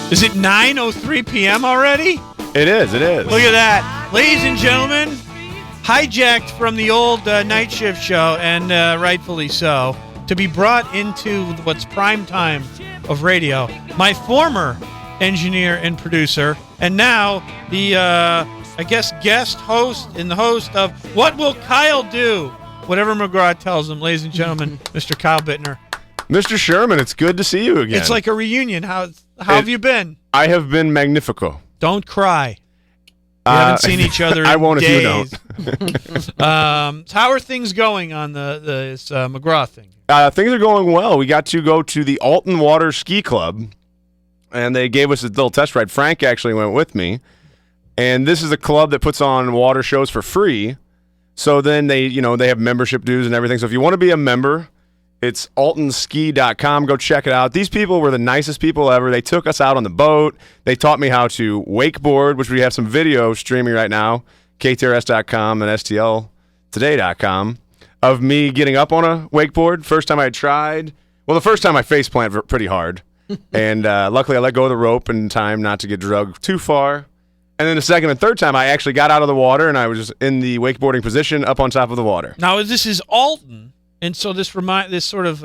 Is it 9:03 p.m. already? It is. Look at that. Ladies and gentlemen, hijacked from the old night shift show, and rightfully so, to be brought into what's prime time of radio. My former engineer and producer, and now the, guest host and the host of What Will Kyle Do? Whatever McGraw tells him, ladies and gentlemen, Mr. Kyle Bittner. Mr. Sherman, it's good to see you again. It's like a reunion. How have you been? I have been magnifico. Don't cry. We haven't seen each other in I won't days. if you don't. How are things going on this McGraw thing? Things are going well. We got to go to the Alton Water Ski Club, and they gave us a little test ride. Frank actually went with me, and this is a club that puts on water shows for free. So then they have membership dues and everything. So if you want to be a member, it's altonski.com. Go check it out. These people were the nicest people ever. They took us out on the boat. They taught me how to wakeboard, which we have some video streaming right now, ktrs.com and stltoday.com, of me getting up on a wakeboard. First time I tried. Well, the first time I face planted pretty hard. And luckily I let go of the rope in time not to get drugged too far. And then the second and third time I actually got out of the water and I was in the wakeboarding position up on top of the water. Now, this is Alton. And so this sort of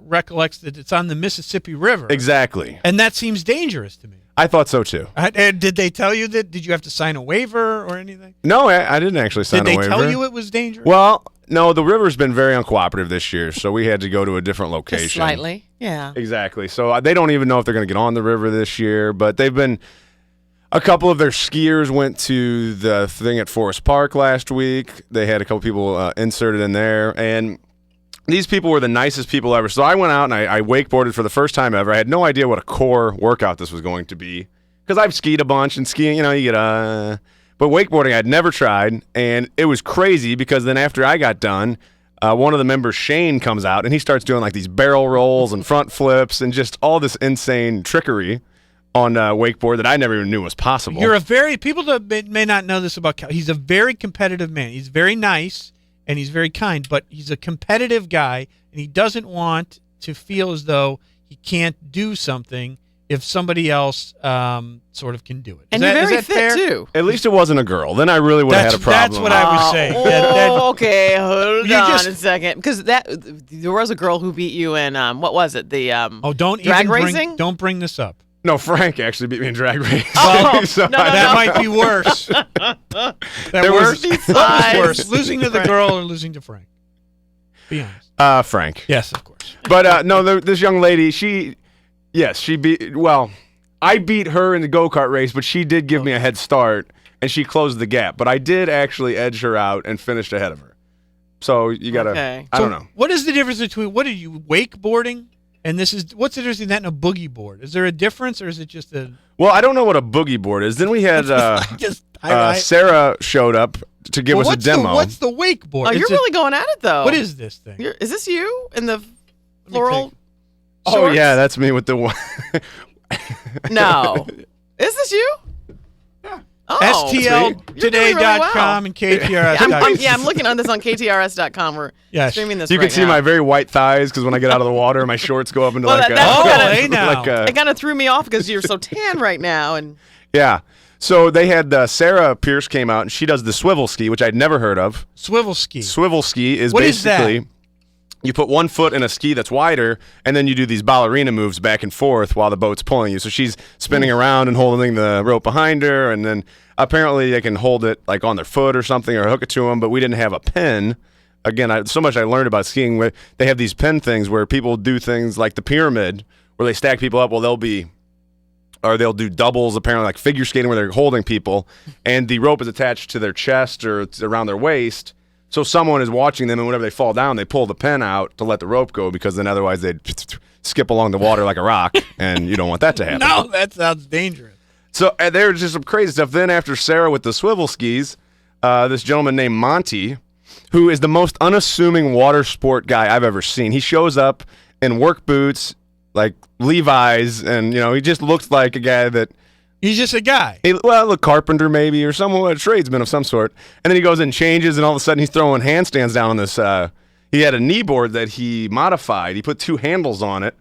recollects that it's on the Mississippi River. Exactly. And that seems dangerous to me. I thought so too. And did they tell you that? Did you have to sign a waiver or anything? No, I didn't actually sign a waiver. Did they tell you it was dangerous? Well, no, the river's been very uncooperative this year, so we had to go to a different location. Just slightly, yeah. Exactly. So they don't even know if they're going to get on the river this year, but they've been... A couple of their skiers went to the thing at Forest Park last week. They had a couple people inserted in there, and... These people were the nicest people ever. So I went out and I wakeboarded for the first time ever. I had no idea what a core workout this was going to be because I've skied a bunch and skiing, you get But wakeboarding I'd never tried, and it was crazy because then after I got done, one of the members, Shane, comes out and he starts doing like these barrel rolls and front flips and just all this insane trickery on wakeboard that I never even knew was possible. People that may not know this about Cal, he's a very competitive man. He's very nice. And he's very kind, but he's a competitive guy, and he doesn't want to feel as though he can't do something if somebody else sort of can do it. And you're very fit, fair? Too. At least it wasn't a girl. Then I really would have had a problem. That's what I was saying. Okay, hold on a second. Because there was a girl who beat you in, what was it? The drag racing? Don't bring this up. No, Frank actually beat me in drag race. Oh, so that might be worse. What was worse, losing to the girl or losing to Frank? Be honest. Frank. Yes, of course. But no, this young lady, she beat. Well, I beat her in the go-kart race, but she did give me a head start, and she closed the gap. But I did actually edge her out and finished ahead of her. So you gotta. Okay. I don't know. What is the difference between what are you wakeboarding? And what's the difference in that and a boogie board? Is there a difference, or is it just a? Well, I don't know what a boogie board is. Then we had Sarah showed up to give us a demo. What's the wakeboard? Oh, you're really going at it, though. What is this thing? Is this you in the floral? Oh yeah, that's me with the one. No, is this you? Yeah. Oh, STLtoday.com and KTRS.com. I'm looking on this on KTRS.com. We're streaming this. You can see my very white thighs because when I get out of the water, my shorts go up into it kind of threw me off because you're so tan right now. And yeah, so they had Sarah Pierce came out and she does the swivel ski, which I'd never heard of. Swivel ski. Swivel ski is what basically. Is that? You put one foot in a ski that's wider, and then you do these ballerina moves back and forth while the boat's pulling you. So she's spinning around and holding the rope behind her, and then apparently they can hold it like on their foot or something or hook it to them, but we didn't have a pin. Again, so much I learned about skiing. Where they have these pin things where people do things like the pyramid, where they stack people up. Well, they'll do doubles, apparently, like figure skating where they're holding people, and the rope is attached to their chest or it's around their waist. So someone is watching them, and whenever they fall down, they pull the pin out to let the rope go because then otherwise they'd skip along the water like a rock, and you don't want that to happen. No, that sounds dangerous. So there was just some crazy stuff. Then after Sarah with the swivel skis, this gentleman named Monty, who is the most unassuming water sport guy I've ever seen. He shows up in work boots, like Levi's, and he just looks like a guy that He's just a guy. A carpenter maybe, or someone, a tradesman of some sort. And then he goes and changes, and all of a sudden he's throwing handstands down on this. He had a knee board that he modified. He put 2 handles on it,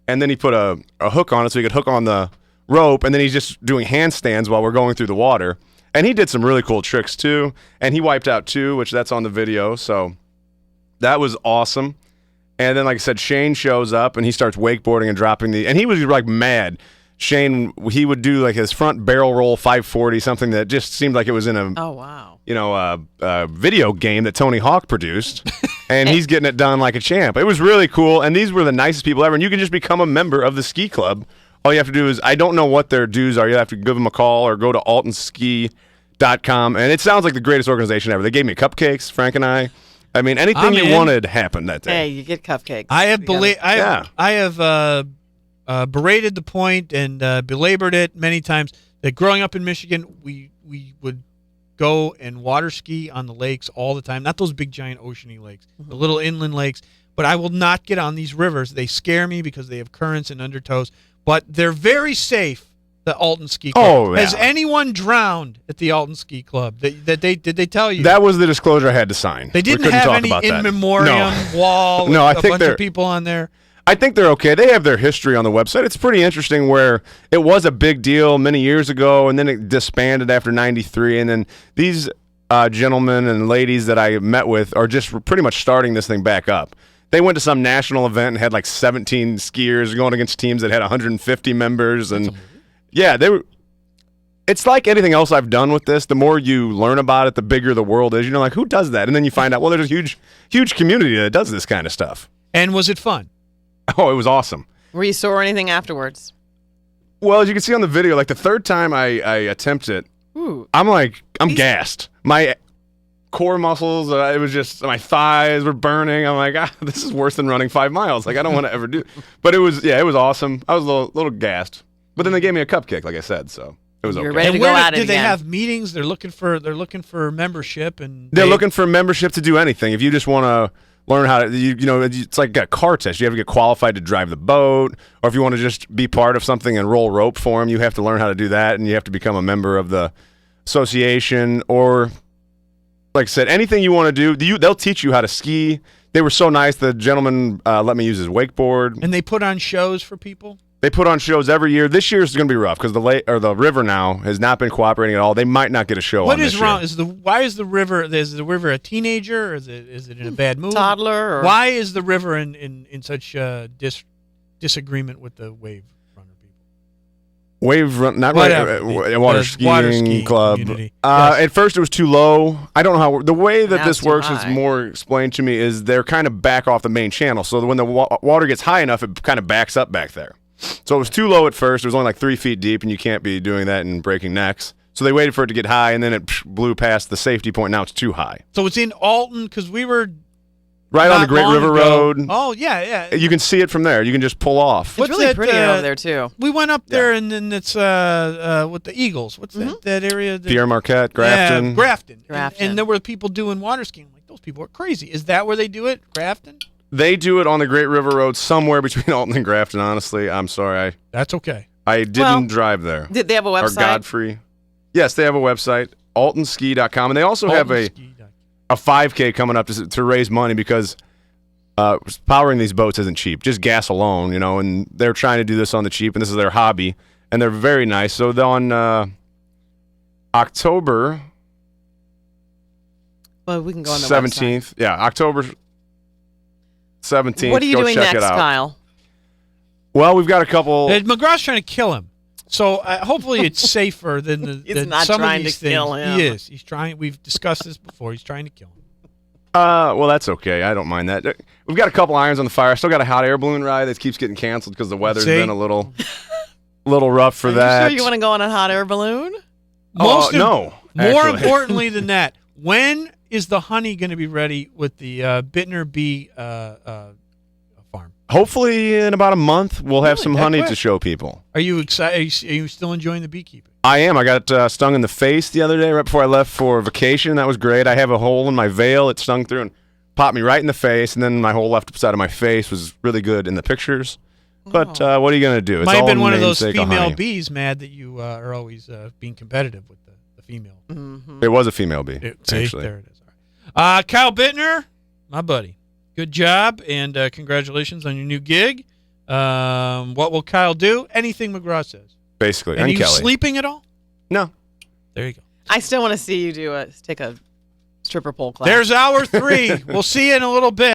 and then he put a hook on it so he could hook on the rope, and then he's just doing handstands while we're going through the water. And he did some really cool tricks too, and he wiped out 2, which that's on the video, so that was awesome. And then, like I said, Shane shows up, and he starts wakeboarding and dropping and he was like mad. Shane, he would do like his front barrel roll 540, something that just seemed like it was in a video game that Tony Hawk produced, and he's getting it done like a champ. It was really cool, and these were the nicest people ever, and you can just become a member of the ski club. All you have to do is, I don't know what their dues are. You have to give them a call or go to altonski.com, and it sounds like the greatest organization ever. They gave me cupcakes, Frank and I. I mean, anything you wanted happened that day. Hey, you get cupcakes. I have berated the point and belabored it many times that growing up in Michigan, we would go and water ski on the lakes all the time. Not those big, giant oceany lakes, the little inland lakes. But I will not get on these rivers. They scare me because they have currents and undertows. But they're very safe, the Alton Ski Club. Oh, yeah. Has anyone drowned at the Alton Ski Club? Did they tell you? That was the disclosure I had to sign. They didn't have any in memoriam wall with a bunch of people on there? I think they're okay. They have their history on the website. It's pretty interesting where it was a big deal many years ago, and then it disbanded after 93, and then these gentlemen and ladies that I met with are just pretty much starting this thing back up. They went to some national event and had like 17 skiers going against teams that had 150 members, and it's like anything else I've done with this. The more you learn about it, the bigger the world is. Like, who does that? And then you find out, well, there's a huge community that does this kind of stuff. And was it fun? Oh, it was awesome. Were you sore or anything afterwards? Well, as you can see on the video, like the third time I attempted it, I'm gassed. My core muscles, it was just, my thighs were burning. I'm like, this is worse than running 5 miles. Like, I don't want to ever do it. But it was awesome. I was a little gassed. But then they gave me a cupcake, like I said, so it was okay. You're ready to go at it again. Did they have meetings? They're looking for membership, and they're looking for membership to do anything. If you just want to learn how to, it's like a car test. You have to get qualified to drive the boat, or if you want to just be part of something and roll rope for them, you have to learn how to do that, and you have to become a member of the association, or, like I said, anything you want to do, they'll teach you how to ski. They were so nice. The gentleman let me use his wakeboard. And they put on shows for people? They put on shows every year. This year is going to be rough because the river now has not been cooperating at all. They might not get a show. What is wrong? Why is the river? Is the river a teenager? Or is it in a bad mood? Toddler? Or? Why is the river in such disagreement with the wave runner people? Water skiing club. Yes. At first it was too low. I don't know how. The way that this works high. is more explained to me is they're kind of back off the main channel. So when the water gets high enough, it kind of backs up back there. So it was too low at first. It was only like 3 feet deep, and you can't be doing that and breaking necks. So they waited for it to get high, and then it blew past the safety point. Now it's too high. So it's in Alton because we were right on the Great River Road. Oh, yeah. You can see it from there. You can just pull off. It's really pretty over there, too. We went up there, and then it's with the Eagles. What's that area? Pierre Marquette, Grafton. Yeah, Grafton. And there were people doing water skiing. I'm like, those people are crazy. Is that where they do it, Grafton? They do it on the Great River Road somewhere between Alton and Grafton, honestly. I'm sorry. That's okay. I didn't drive there. Did they have a website? Or Godfrey. Yes, they have a website, altonski.com. And they also have a 5K coming up to raise money because powering these boats isn't cheap. Just gas alone, and they're trying to do this on the cheap, and this is their hobby. And they're very nice. So on October we can go on the 17th. website. Yeah, October 17th. What are you doing check next, Kyle? Well, we've got a couple. McGraw's trying to kill him, so hopefully it's safer than He's not some trying of these to things. kill him. He is. He's trying. We've discussed this before. He's trying to kill him. Well, that's okay. I don't mind that. We've got a couple irons on the fire. I still got a hot air balloon ride that keeps getting canceled because the weather's been a little rough for that. You sure you want to go on a hot air balloon? No. More importantly than that, when is the honey going to be ready with the Bittner Bee farm? Hopefully in about a month, we'll have some honey to show people. Are you excited? Are you still enjoying the beekeeping? I am. I got stung in the face the other day right before I left for vacation. That was great. I have a hole in my veil. It stung through and popped me right in the face, and then my whole left side of my face was really good in the pictures. But what are you going to do? It's Might have all been one of those namesake female honey. bees mad that you are always being competitive with the female. Mm-hmm. It was a female bee, See, actually. there it is. All right. Kyle Bittner, my buddy. Good job, and congratulations on your new gig. What will Kyle do? Anything McGraw says. Basically. And And you Kelly. sleeping at all? No. There you go. I still want to see you take a stripper pole class. There's hour 3. We'll see you in a little bit.